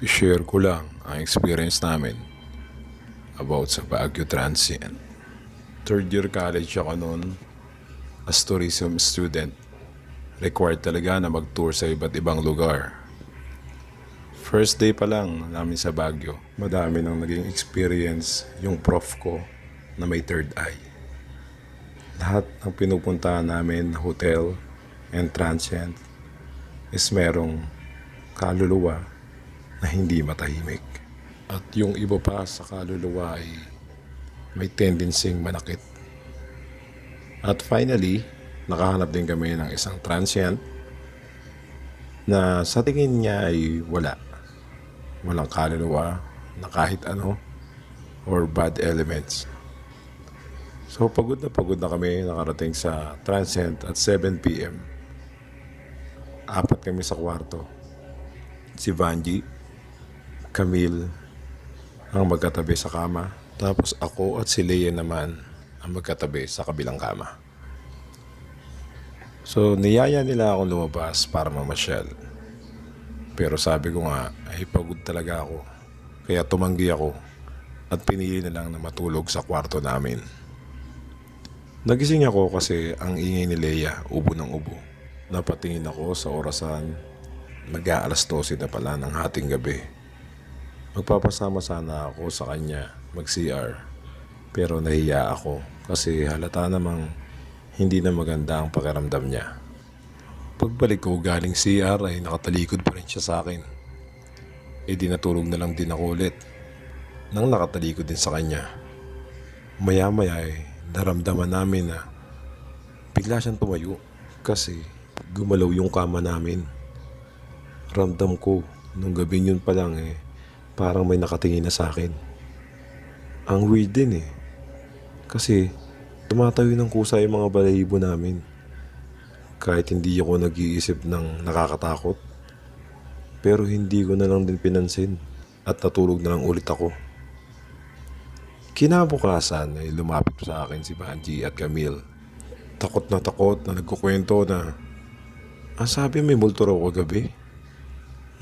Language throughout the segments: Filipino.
I-share ko lang ang experience namin about sa Baguio Transient. Third year college ako noon as tourism student. Required talaga na mag-tour sa iba't ibang lugar. First day pa lang namin sa Baguio, madami nang naging experience yung prof ko na may third eye. Lahat ng pinupuntahan namin na hotel and transient is merong kaluluwa na hindi matahimik. At yung iba pa sa kaluluwa ay may tendencying manakit. At finally, nakahanap din kami ng isang transient na sa tingin niya ay walang kaluluwa na kahit ano or bad elements. So pagod na kami nakarating sa transient at 7 p.m. Apat kami sa kwarto. Si Vanji, Camille ang magkatabi sa kama, tapos ako at si Leia naman ang magkatabi sa kabilang kama. So niyaya nila akong lumabas para mamasyal. Pero sabi ko nga ay pagod talaga ako, kaya tumanggi ako at pinili na lang na matulog sa kwarto namin. Nagising ako kasi ang ingay ni Leia, ubo ng ubo. Napatingin ako sa orasan, mag-aalas 12 na pala ng hating gabi. Magpapasama sana ako sa kanya mag-CR, pero nahiya ako kasi halata namang hindi na maganda ang pakiramdam niya. Pagbalik ko galing CR ay nakatalikod pa rin siya sa akin. E di natulog na lang din ako ulit nang nakatalikod din sa kanya. Maya-maya ay naramdaman namin na bigla siyang tumayo kasi gumalaw yung kama namin. Ramdam ko nung gabi yun pa lang parang may nakatingin na sa akin. Ang weird din kasi tumatayo ng kusa yung mga balahibo namin. Kahit hindi ako nag-iisip ng nakakatakot, pero hindi ko na lang din pinansin at natulog na lang ulit ako. Kinabukasan ay lumapit sa akin si Vanji at Camille. Takot na nagkukwento na sabi may multo raw kagabi.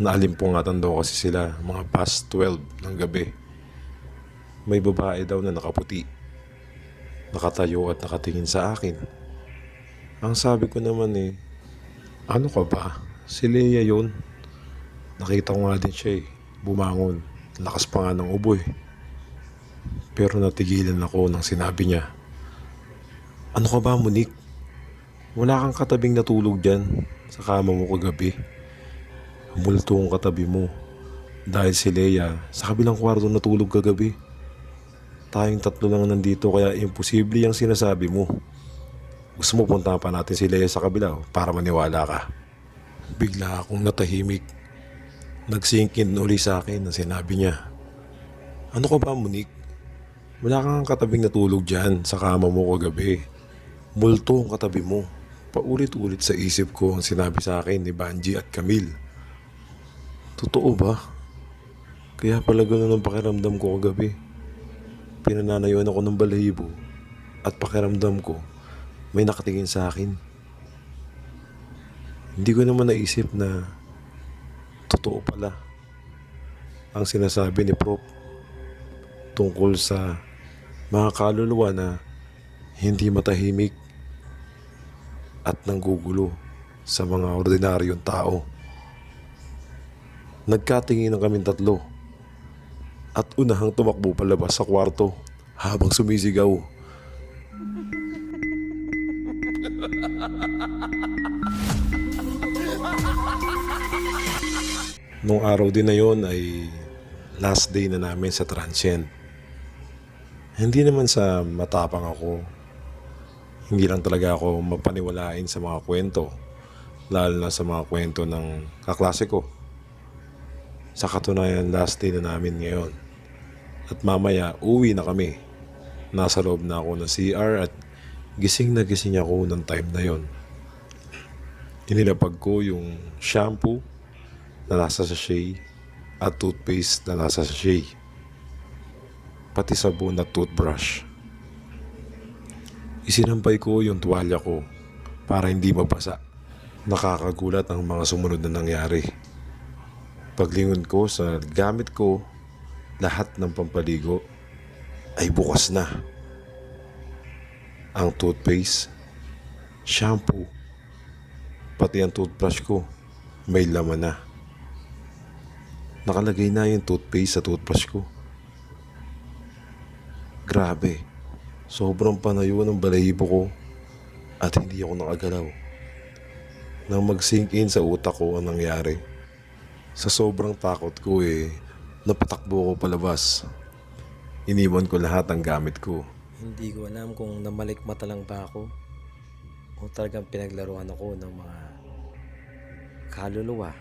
Naalimpungatan daw kasi sila mga past 12 ng gabi. May babae daw na nakaputi, nakatayo at nakatingin sa akin. Ang sabi ko naman ano ka ba? Si Leia yun. Nakita ko nga din siya bumangon. Lakas pa nga ng ubo Pero natigilan ako nang sinabi niya, "Ano ka ba, Monique? Wala kang katabing natulog dyan sa kama mo kagabi. Multo ang katabi mo. Dahil si Leia sa kabilang kwarto natulog kagabi. Tayong tatlo lang nandito kaya imposible yung sinasabi mo. Gusto mo punta pa natin si Leia sa kabila para maniwala ka?" Bigla akong natahimik. Nagsinkin uli sa akin ang sinabi niya, "Ano ka ba, Monique? Wala kang katabing natulog dyan sa kama mo kagabi. Multo ang katabi mo." Paulit-ulit sa isip ko ang sinabi sa akin ni Vanji at Camille. Totoo ba? Kaya pala ganun ang pakiramdam ko kagabi. Pinananayuan ako ng balahibo at pakiramdam ko may nakatingin sa akin. Hindi ko naman naisip na totoo pala ang sinasabi ni Prof tungkol sa mga kaluluwa na hindi matahimik at nanggugulo sa mga ordinaryong tao. Nagkatingin ng kaming tatlo at unahang tumakbo palabas sa kwarto habang sumisigaw. Nung araw din na yon ay last day na namin sa transient. Hindi naman sa matapang ako. Hindi lang talaga ako mapaniwalain sa mga kwento, lalo na sa mga kwento ng kaklase ko. Sa katunayan, last day na namin ngayon. At mamaya, uwi na kami. Nasa loob na ako ng CR at gising na gising ako ng time na yon. Inilapag ko yung shampoo na nasa sachet at toothpaste na nasa sachet. Pati sabon at toothbrush. Isinampay ko yung tuwalya ko para hindi mabasa. Nakakagulat ang mga sumunod na nangyari. Paglingon ko sa gamit ko, lahat ng pampaligo ay bukas na. Ang toothpaste, shampoo, pati ang toothbrush ko may laman na. Nakalagay na yung toothpaste sa toothbrush ko. Grabe, sobrang panayo ng balahibo ko at hindi ako nakagalaw. Nang mag-sink in sa utak ko ang nangyari, sa sobrang takot ko napatakbo ko palabas. Iniwan ko lahat ng gamit ko. Hindi ko alam kung namalikmata lang ba ako o talagang pinaglaruan ako ng mga kaluluwa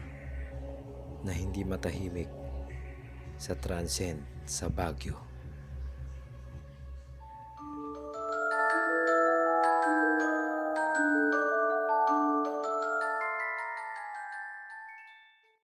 na hindi matahimik sa transient sa Baguio.